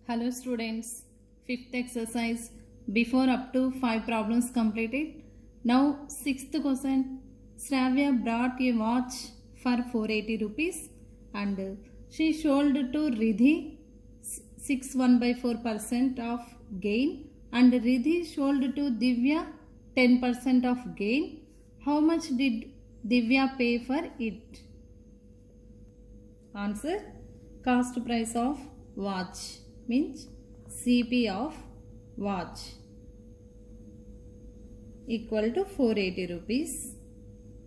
Hello students, fifth exercise. Before up to 5 problems completed. Now sixth question. Shravya brought a watch for 480 rupees and she sold to Ridhi 6.1/4% of gain and Ridhi sold to Divya 10% of gain. How much did Divya pay for it? Answer: cost price of watch means CP of watch equal to 480 rupees.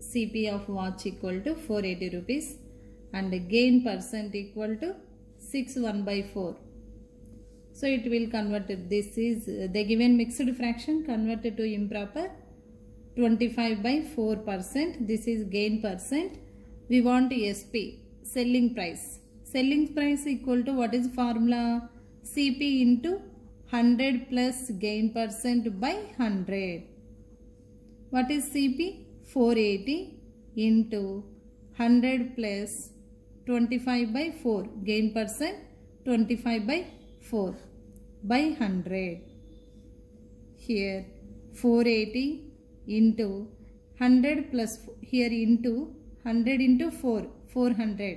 CP of watch equal to 480 rupees and gain percent equal to 6.1/4. So it will convert it. This is the given mixed fraction converted to improper 25/4%. This is gain percent. We want SP, selling price. Selling price equal to what is formula? CP into 100 plus gain percent by 100. What is CP? 480 into 100 plus 25/4. Gain percent 25/4 by 100. Here 480 into 100 plus here into 100 into 4, 400.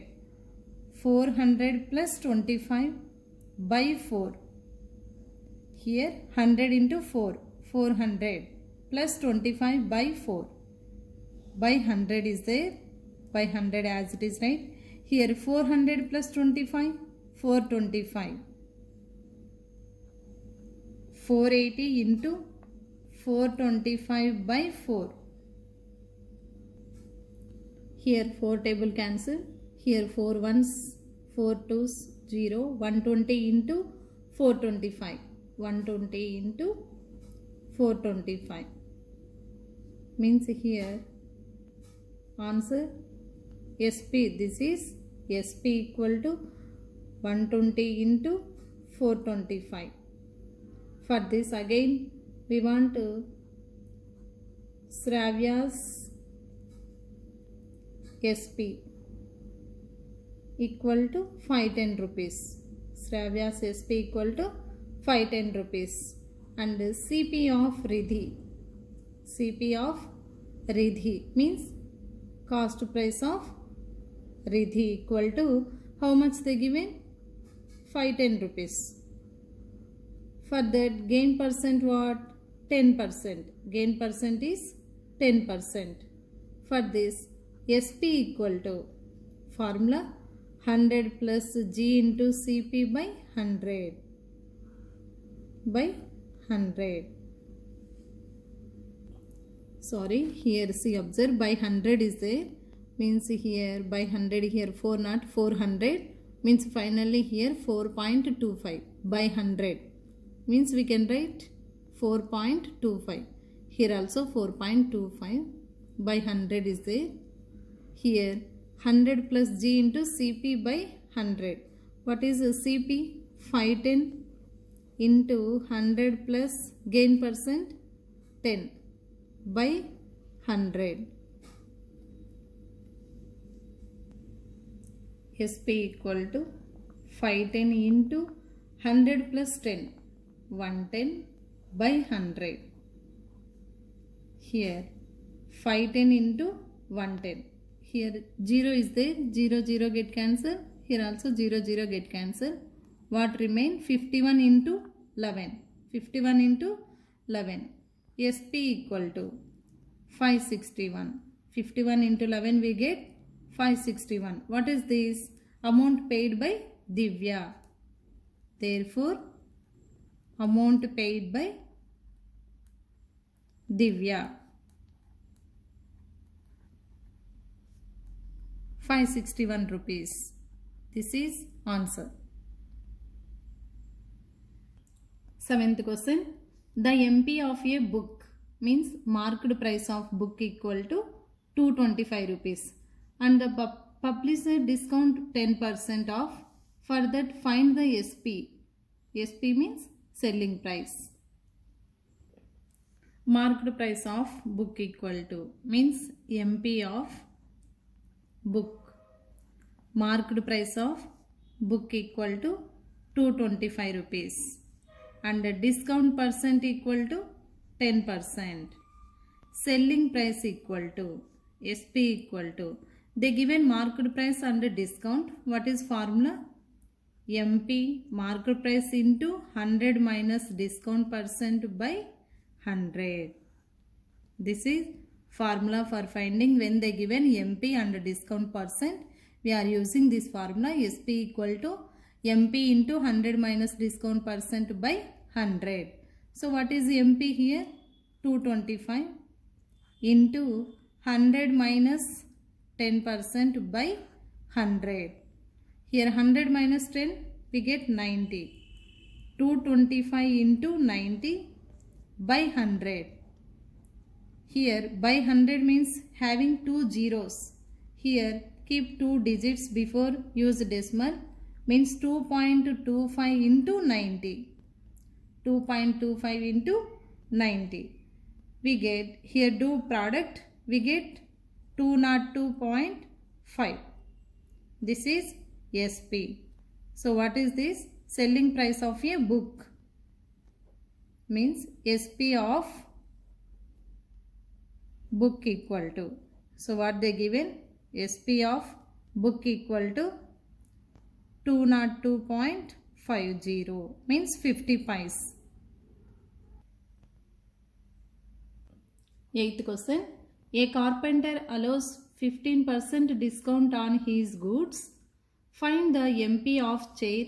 400 plus 25/4. Here 100 into 4, 400 plus 25/4. By 100 is there. By 100 as it is, right? Here 400 plus 25, 425. 480 into 425/4. Here 4 table cancel. Here 4 ones, 4 twos, 0. 120 into 425. 120 into 425. Means here answer SP. This is SP equal to 120 into 425. For this again we want Shravya's SP equal to 510 rupees. Shravya's SP equal to 510 rupees and CP of Ridhi. CP of Ridhi means cost price of Ridhi equal to how much they given? 510 rupees. For that gain percent what? 10%. Gain percent is 10%. For this SP equal to formula 100 plus G into CP by 100 by 100. Sorry, here see observe by 100 is there. Means here by 100 here 4 not 400 means finally here 4.25 by 100 means we can write 4.25. Here also 4.25 by 100 is there. Here 100 plus G into CP by 100. What is CP? 510 into 100 plus gain percent 10 by 100. SP equal to 510 into 100 plus 10. 110 by 100. Here 510 into 110. Here 0 is there. 0 0 get cancelled. Here also 0 0 get cancelled. What remain? 51 into 11. 51 into 11. SP equal to 561. 51 into 11 we get 561. What is this? Amount paid by Divya. Therefore, amount paid by Divya 561 rupees. This is answer. Seventh question. The MP of a book means marked price of book equal to 225 rupees and the publisher discount 10% off. For that find the SP. SP means selling price. Marked price of book equal to means MP of book. Marked price of book equal to 225 rupees. And the discount percent equal to 10%. Selling price equal to SP equal to, they given market price and discount. What is formula? MP market price into 100 minus discount percent by 100. This is formula for finding when they given MP and discount percent. We are using this formula SP equal to MP into 100 minus discount percent by 100. So what is MP here? 225 into 100 minus 10% by 100. Here 100 minus 10 we get 90. 225 into 90 by 100. Here by 100 means having two zeros. Here keep two digits before use decimal, means 2.25 into 90. 2.25 into 90. We get, here do product, we get 202.5. This is SP. So what is this? Selling price of a book. Means SP of book equal to. So what they given? SP of book equal to 202.50 means 50 pice. 8th question. A carpenter allows 15% discount on his goods. Find the MP of chair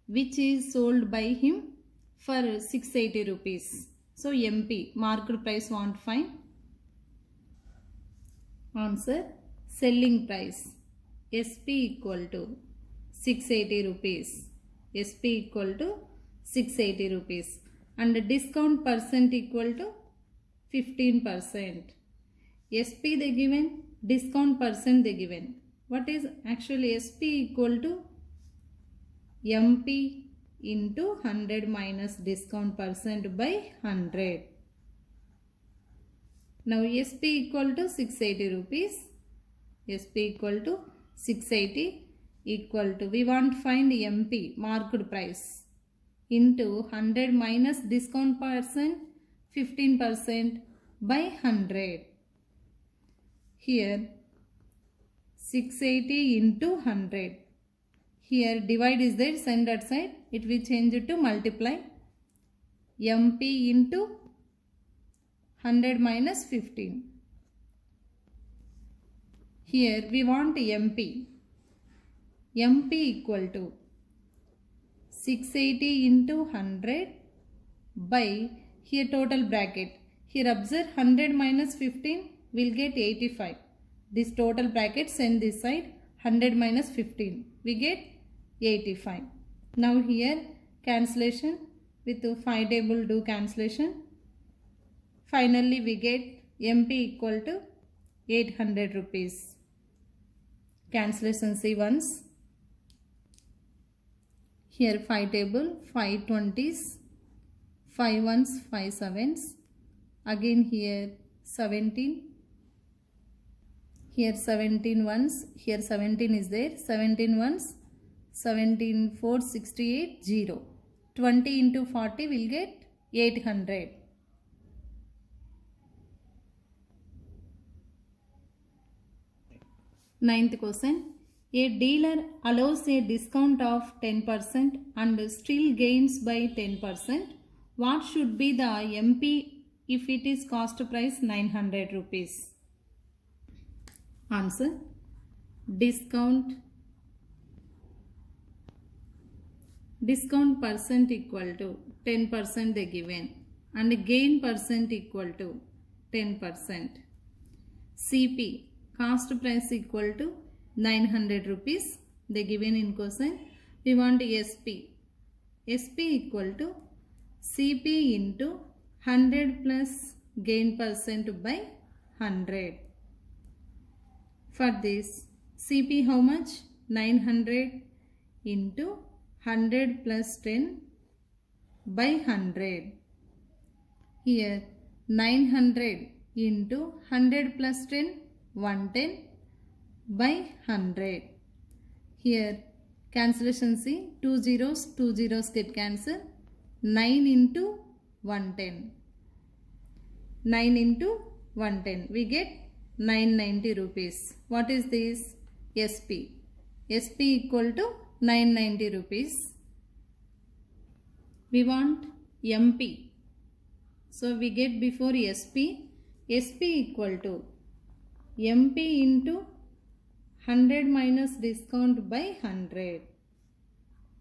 which is sold by him for 680 rupees. So MP market price want find. Answer selling price SP equal to 680 rupees. SP equal to 680 rupees. And discount percent equal to 15%. SP they given, discount percent they given. What is actually SP equal to MP into 100 minus discount percent by 100. Now SP equal to 680 rupees. SP equal to 680 equal to, we want to find MP market price into 100 minus discount percent 15% by 100. Here 680 into 100. Here divide is there, send that side. It will change it to multiply. MP into 100 minus 15. Here we want MP. MP equal to 680 into 100 by, here total bracket. Here observe 100 minus 15 will get 85. This total bracket send this side, 100 minus 15. We get 85. Now here cancellation with 5 table do cancellation. Finally we get MP equal to 800 rupees. Cancellation see once. Here 5 table, 5 20s, 5 ones, 5 sevens. Again here 17. Here 17 ones, here 17 is there, 17 ones, 17 4 68 0. 20 into 40 will get 800. Ninth question. A dealer allows a discount of 10% and still gains by 10%. What should be the MP if it is cost price 900 rupees? Answer. Discount percent equal to 10% they given and gain percent equal to 10%. CP cost price equal to 900 rupees they given in question. We want SP. SP equal to CP into 100 plus gain percent by 100. For this CP how much? 900 into 100 plus 10 by 100. Here 900 into 100 plus 10, 110 by 100. Here Cancellation see, 2 zeros get cancelled. 9 into 110. 9 into 110. We get 990 rupees. What is this? SP. SP equal to 990 rupees. We want MP. So we get before SP. SP equal to MP into 100 minus discount by 100.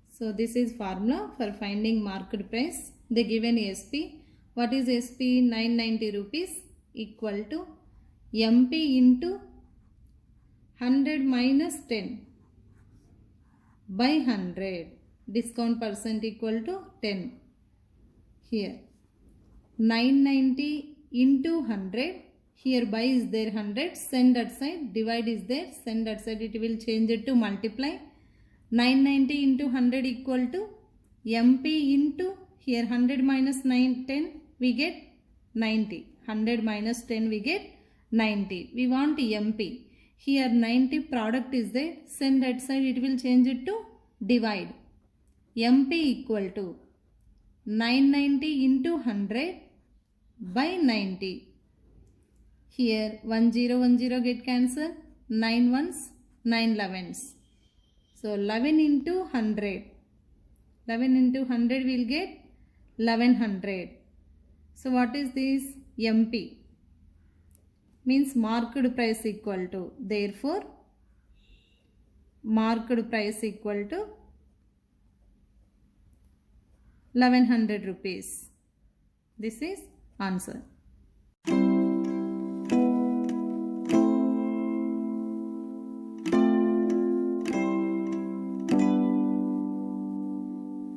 So this is formula for finding market price. They given SP. What is SP? 990 rupees equal to MP into 100 minus 10 by 100. Discount percent equal to 10. Here 990 into 100. Here by is there 100. Send that side. Divide is there. Send that side. It will change it to multiply. 990 into 100 equal to MP into here 100 minus 10 we get 90. 100 minus 10 we get 90. We want MP. Here 90 product is there. Send that side. It will change it to divide. MP equal to 990 into 100 by 90. Here 1010 get cancelled. 9 ones, 9 11s. So 11 into 100. 11 into 100 will get 1100. So what is this? MP. Means marked price equal to. Therefore, marked price equal to 1100 rupees. This is answer.